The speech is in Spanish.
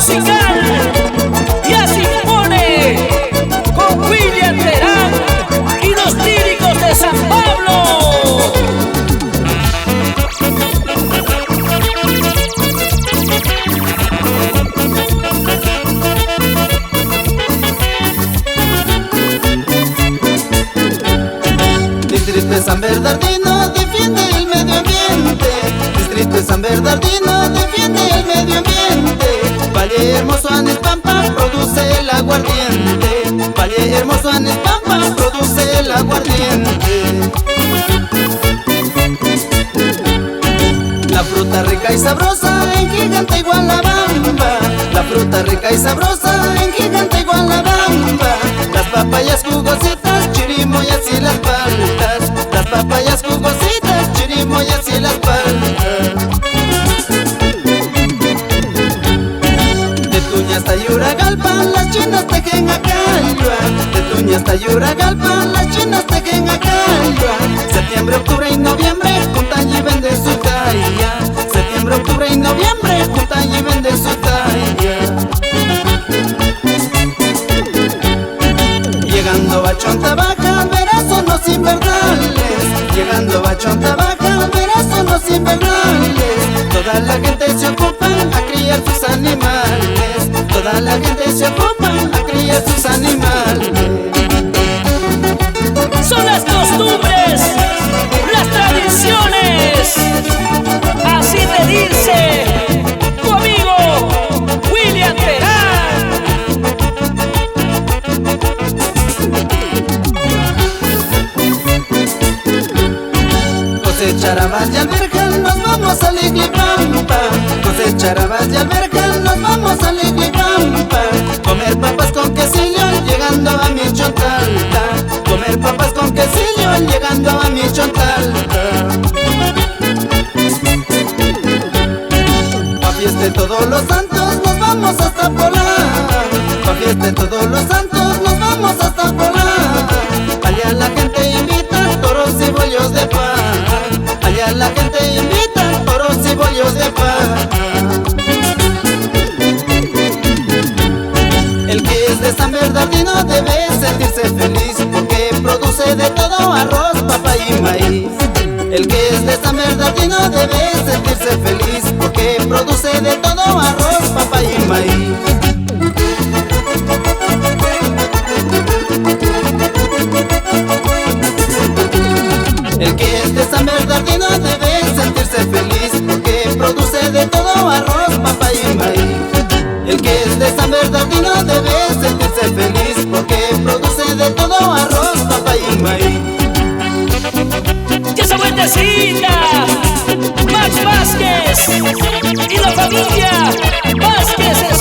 musical ya se impone con William Terán y los líricos de San Pablo. Distrito de San Bernardino defiende el medio ambiente. Distrito de San Bernardino defiende el medio ambiente. Valle Hermoso Anespampa produce el aguardiente. Valle Hermoso Anespampa produce el aguardiente. La fruta rica y sabrosa en Gigante Gualabamba. La fruta rica y sabrosa en Gigante Gualabamba. Las papayas jugositas, chirimoyas y las paltas. Las papayas jugositas, chirimoyas y las paltas. De Tuña hasta Yuragalpa, las chinas tejen a Calva. De Tuña hasta Yuragalpa, las chinas tejen a Calva. Septiembre, octubre y noviembre, juntan y venden su talla. Septiembre, octubre y noviembre, juntan y venden su talla. Llegando a Chonta Baja, verás unos invernales. Llegando a Chonta Baja, verás unos invernales. Toda la gente se ocupa a criar sus animales. Toda la gente se ocupa a criar sus animales. Son las costumbres, las tradiciones. Así te dice tu amigo William Terán. Cosechar habas y alberjas, nos vamos a Liglipampa. Cosechar habas y alberjas, nos vamos a Liglipampa. Comer papas con quesillo, llegando a mi Chontalta. Comer papas con quesillo, llegando a mi Chontalta. Pa' fiesta de todos los santos, nos vamos hasta Polar. Pa' fiesta de todos los santos, nos vamos hasta Polar. Allá la gente invita toros y bollos de pan. Allá la gente invita toros y bollos de pan. El que es de San Bernardino debe sentirse feliz, porque produce de todo arroz, papa y maíz. El que es de San Bernardino debe sentirse feliz, porque produce de todo arroz, papa y maíz. El que es de San Bernardino debe sentirse feliz, porque produce de todo arroz, papa y maíz. El que es de San Bernardino debe sentirse feliz, porque produce de todo arroz, papa y maíz. ¡Que esa vueltecita! Max Vázquez y la familia Vázquez.